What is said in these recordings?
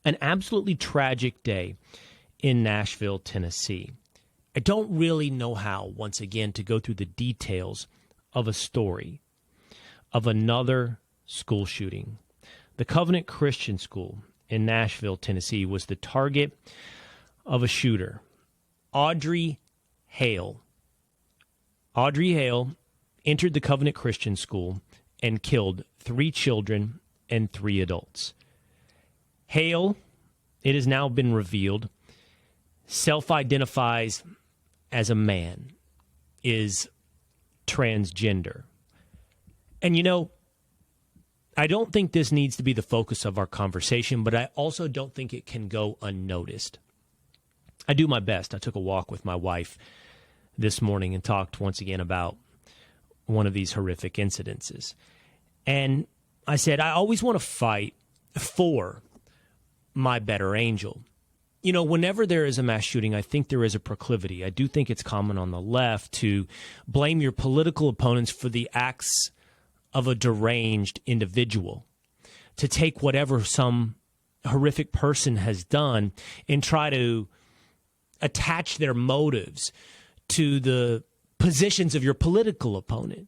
An absolutely tragic day in Nashville, Tennessee. I don't really know how, once again, to go through the details of a story of another school shooting. The Covenant Christian School in Nashville, Tennessee, was the target of a shooter, Audrey Hale. Audrey Hale entered the Covenant Christian School and killed 3 children and 3 adults. Hale, it has now been revealed, self-identifies as a man, is transgender. And you know, I don't think this needs to be the focus of our conversation, but I also don't think it can go unnoticed. I do my best. I took a walk with my wife this morning and talked once again about one of these horrific incidences. And I said, I always want to fight for my better angel. You know, whenever there is a mass shooting, I think there is a proclivity. I do think it's common on the left to blame your political opponents for the acts of a deranged individual, to take whatever some horrific person has done and try to attach their motives to the positions of your political opponent,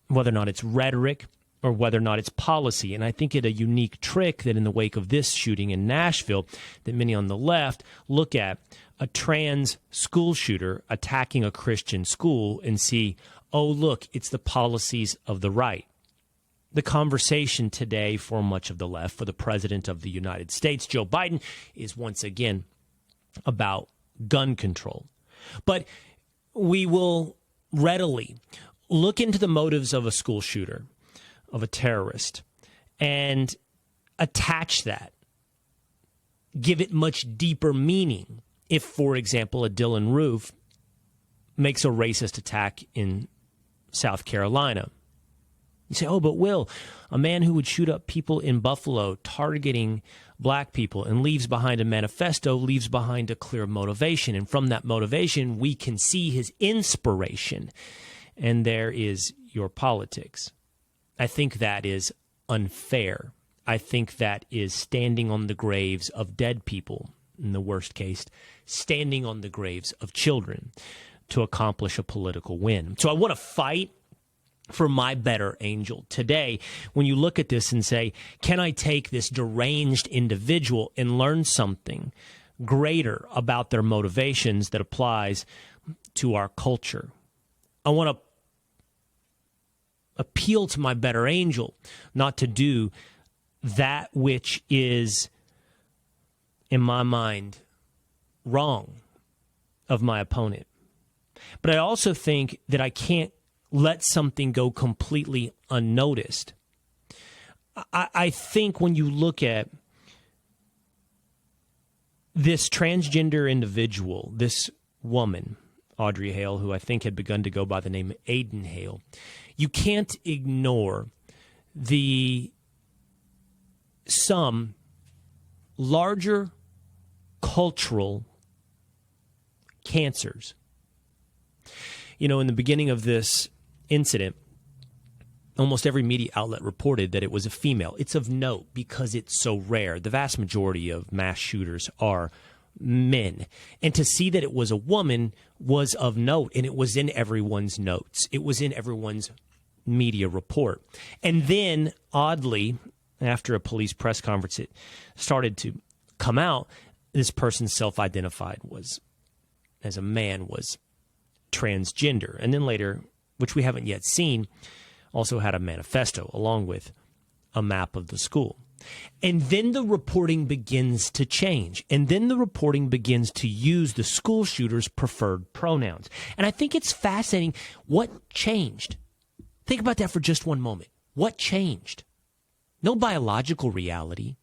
whether or not it's rhetoric or whether or not it's policy. And I think it a unique trick that in the wake of this shooting in Nashville, that many on the left look at a trans school shooter attacking a Christian school and see, oh, look, it's the policies of the right. The conversation today for much of the left, for the president of the United States, Joe Biden, is once again about gun control. But we will readily look into the motives of a school shooter, of a terrorist, and attach that, give it much deeper meaning. If, for example, a Dylan Roof makes a racist attack in South Carolina, you say, oh, but Will, a man who would shoot up people in Buffalo targeting black people and leaves behind a manifesto, leaves behind a clear motivation. And from that motivation, we can see his inspiration. And there is your politics. I think that is unfair. I think that is standing on the graves of dead people, in the worst case, standing on the graves of children to accomplish a political win. So I want to fight for my better angel today. When you look at this and say, can I take this deranged individual and learn something greater about their motivations that applies to our culture? I want to appeal to my better angel not to do that which is, in my mind, wrong of my opponent. But I also think that I can't let something go completely unnoticed. I think when you look at this transgender individual, this woman, Audrey Hale, who I think had begun to go by the name Aiden Hale, you can't ignore some larger cultural cancers. You know, in the beginning of this incident, almost every media outlet reported that it was a female. It's of note because it's so rare. The vast majority of mass shooters are men. And to see that it was a woman was of note, and it was in everyone's notes. It was in everyone's media report. And then, oddly, after a police press conference, it started to come out, this person self-identified as a man, was transgender. And then later, which we haven't yet seen, also had a manifesto along with a map of the school. And then the reporting begins to change. And then the reporting begins to use the school shooter's preferred pronouns. And I think it's fascinating what changed. Think about that for just one moment. What changed? No biological reality.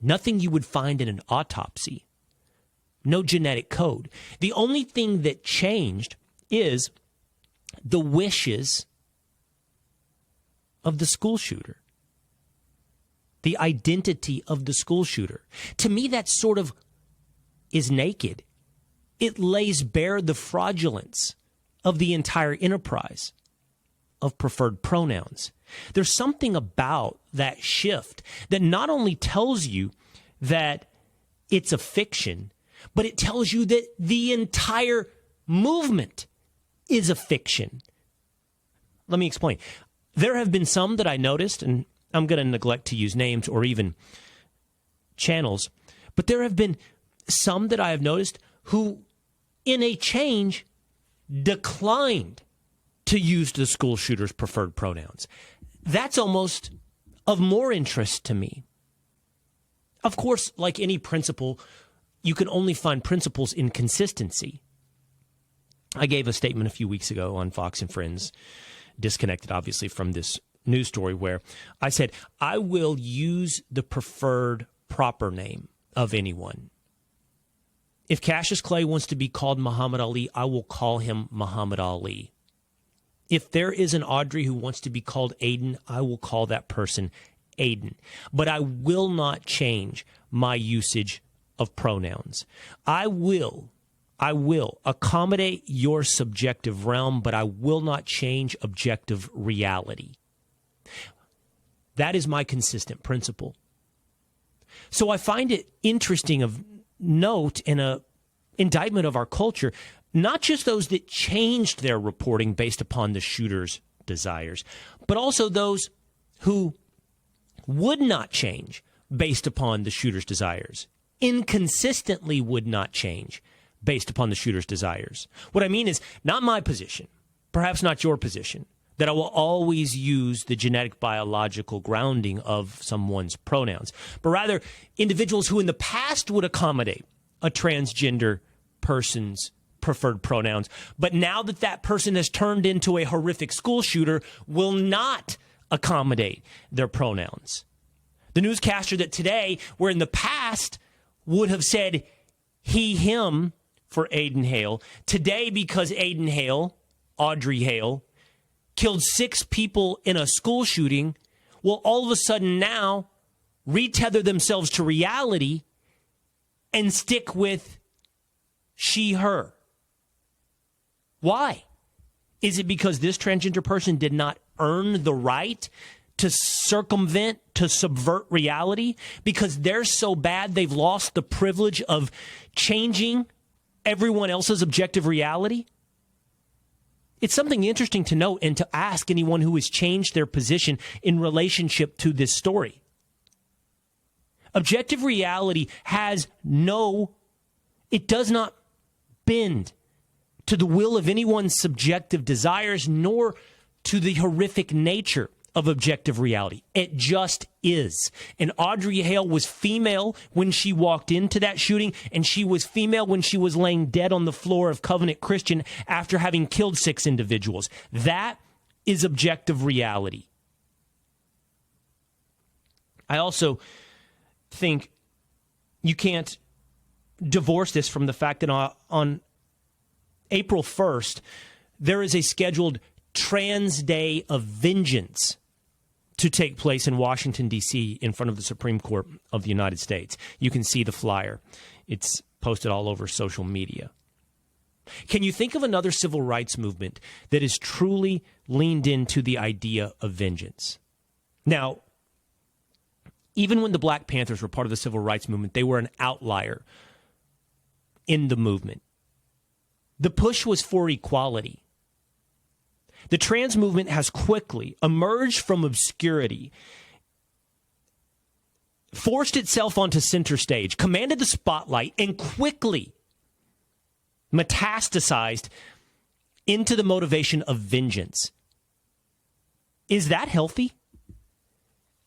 Nothing you would find in an autopsy. No genetic code. The only thing that changed is the wishes of the school shooter. The identity of the school shooter. To me, that sort of is naked. It lays bare the fraudulence of the entire enterprise of preferred pronouns. There's something about that shift that not only tells you that it's a fiction, but it tells you that the entire movement is a fiction. Let me explain. There have been some that I noticed, and I'm going to neglect to use names or even channels, but there have been some that I have noticed who, in a change, declined to use the school shooter's preferred pronouns. That's almost of more interest to me. Of course, like any principle, you can only find principles in consistency. I gave a statement a few weeks ago on Fox and Friends, disconnected obviously from this news story, where I said, I will use the preferred proper name of anyone. If Cassius Clay wants to be called Muhammad Ali, I will call him Muhammad Ali. If there is an Audrey who wants to be called Aiden, I will call that person Aiden. But I will not change my usage of pronouns. I will accommodate your subjective realm, but I will not change objective reality. That is my consistent principle. So I find it interesting of note in a indictment of our culture, not just those that changed their reporting based upon the shooter's desires, but also those who would not change based upon the shooter's desires, inconsistently would not change based upon the shooter's desires. What I mean is not my position, perhaps not your position, that I will always use the genetic biological grounding of someone's pronouns, but rather individuals who in the past would accommodate a transgender person's preferred pronouns, but now that that person has turned into a horrific school shooter, will not accommodate their pronouns. The newscaster that today, where in the past would have said he, him for Aiden Hale, today because Aiden Hale, Audrey Hale, killed 6 people in a school shooting, will all of a sudden now retether themselves to reality and stick with she, her. Why? Is it because this transgender person did not earn the right to circumvent, to subvert reality? Because they're so bad they've lost the privilege of changing everyone else's objective reality? It's something interesting to note and to ask anyone who has changed their position in relationship to this story. Objective reality it does not bend to the will of anyone's subjective desires, nor to the horrific nature of objective reality. It just is. And Audrey Hale was female when she walked into that shooting, and she was female when she was laying dead on the floor of Covenant Christian after having killed 6 individuals. That is objective reality. I also think you can't divorce this from the fact that on April 1st, there is a scheduled Trans Day of Vengeance to take place in Washington, D.C., in front of the Supreme Court of the United States. You can see the flyer. It's posted all over social media. Can you think of another civil rights movement that has truly leaned into the idea of vengeance? Now, even when the Black Panthers were part of the civil rights movement, they were an outlier in the movement. The push was for equality. The trans movement has quickly emerged from obscurity, forced itself onto center stage, commanded the spotlight, and quickly metastasized into the motivation of vengeance. Is that healthy?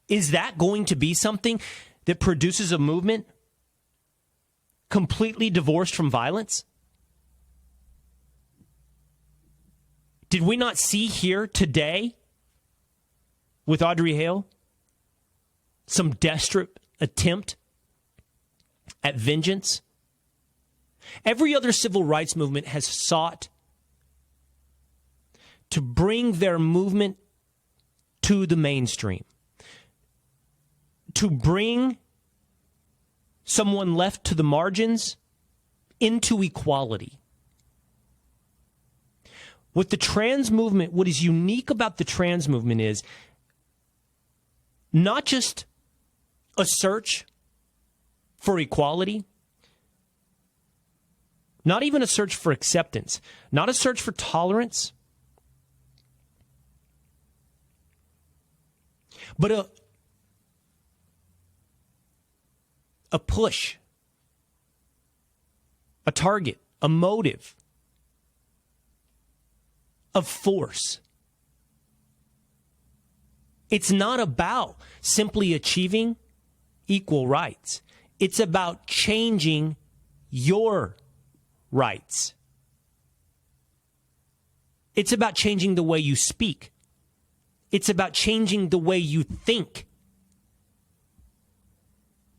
Is that going to be something that produces a movement completely divorced from violence? Did we not see here today with Audrey Hale some desperate attempt at vengeance? Every other civil rights movement has sought to bring their movement to the mainstream, to bring someone left to the margins into equality. With the trans movement, what is unique about the trans movement is not just a search for equality, not even a search for acceptance, not a search for tolerance, but a push, a target, a motive of force. It's not about simply achieving equal rights. It's about changing your rights. It's about changing the way you speak. It's about changing the way you think.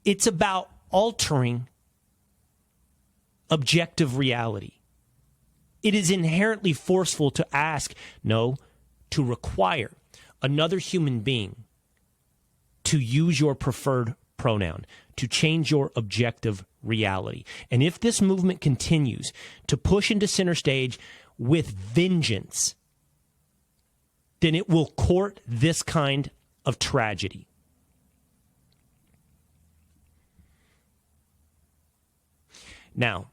It's about altering objective reality. It is inherently forceful to ask, no, to require another human being to use your preferred pronoun, to change your objective reality. And if this movement continues to push into center stage with vengeance, then it will court this kind of tragedy. Now,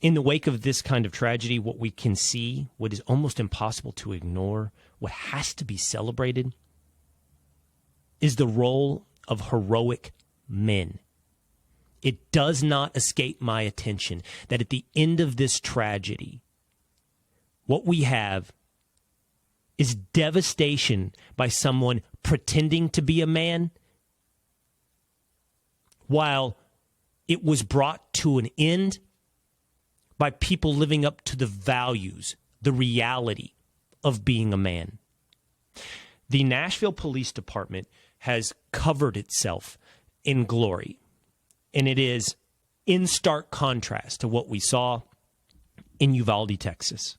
in the wake of this kind of tragedy, what we can see, what is almost impossible to ignore, what has to be celebrated, is the role of heroic men. It does not escape my attention that at the end of this tragedy, what we have is devastation by someone pretending to be a man, while it was brought to an end by people living up to the values, the reality of being a man. The Nashville Police Department has covered itself in glory, and it is in stark contrast to what we saw in Uvalde, Texas.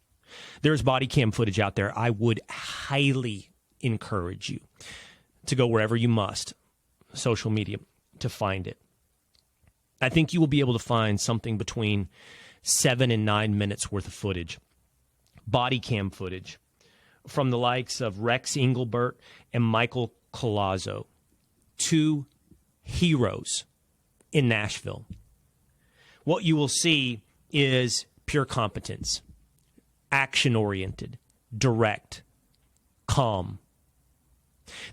There's body cam footage out there. I would highly encourage you to go wherever you must, social media, to find it. I think you will be able to find something between 7 and 9 minutes worth of footage, body cam footage, from the likes of Rex Engelbert and Michael Collazo, two heroes in Nashville. What you will see is pure competence, action-oriented, direct, calm.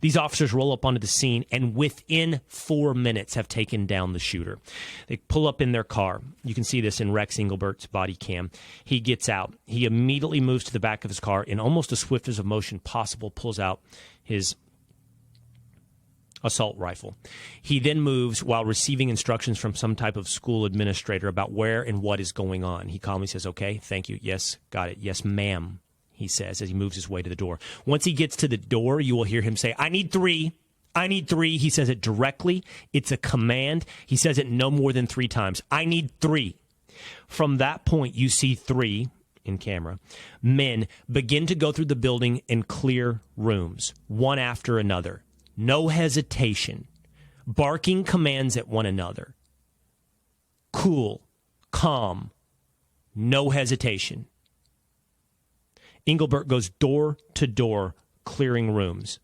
These officers roll up onto the scene and within 4 minutes have taken down the shooter. They pull up in their car. You can see this in Rex Engelbert's body cam. He gets out. He immediately moves to the back of his car in almost the swiftest of motion possible, pulls out his assault rifle. He then moves while receiving instructions from some type of school administrator about where and what is going on. He calmly says, "Okay, thank you. Yes, got it. Yes, ma'am," he says as he moves his way to the door. Once he gets to the door, you will hear him say, "I need 3. I need 3. He says it directly. It's a command. He says it no more than 3 times. "I need 3. From that point, you see 3, in camera, men begin to go through the building and clear rooms, one after another. No hesitation. Barking commands at one another. Cool, calm, no hesitation. Engelbert goes door to door, clearing rooms.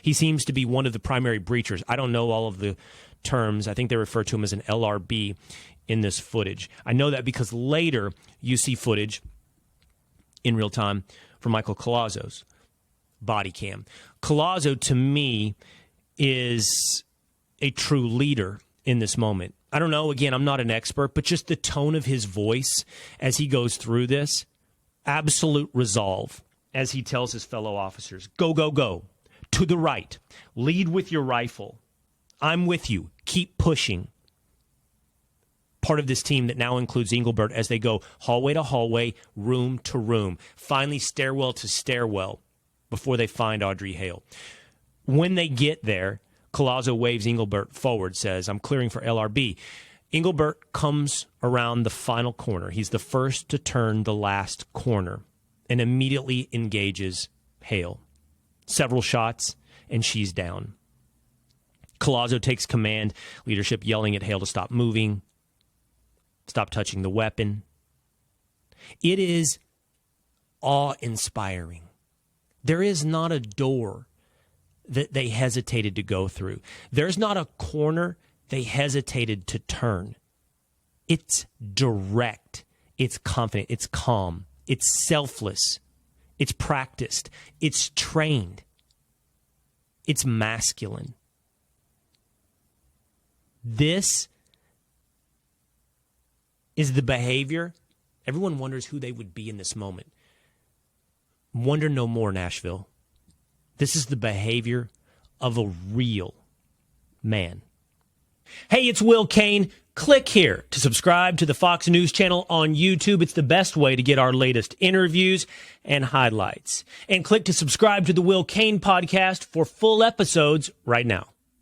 He seems to be one of the primary breachers. I don't know all of the terms. I think they refer to him as an LRB in this footage. I know that because later you see footage in real time from Michael Collazo's body cam. Collazo, to me, is a true leader in this moment. I don't know, again, I'm not an expert, but just the tone of his voice as he goes through this, absolute resolve as he tells his fellow officers, go, go, go, to the right, lead with your rifle. I'm with you, keep pushing. Part of this team that now includes Engelbert as they go hallway to hallway, room to room, finally stairwell to stairwell before they find Audrey Hale. When they get there, Collazo waves Engelbert forward, says, "I'm clearing for LRB." Engelbert comes around the final corner. He's the first to turn the last corner and immediately engages Hale. Several shots, and she's down. Collazo takes command, leadership yelling at Hale to stop moving, stop touching the weapon. It is awe-inspiring. There is not a door that they hesitated to go through. There's not a corner they hesitated to turn. It's direct. It's confident. It's calm. It's selfless. It's practiced. It's trained. It's masculine. This is the behavior. Everyone wonders who they would be in this moment. Wonder no more, Nashville. This is the behavior of a real man. Hey, it's Will Cain. Click here to subscribe to the Fox News channel on YouTube. It's the best way to get our latest interviews and highlights. And click to subscribe to the Will Cain Podcast for full episodes right now.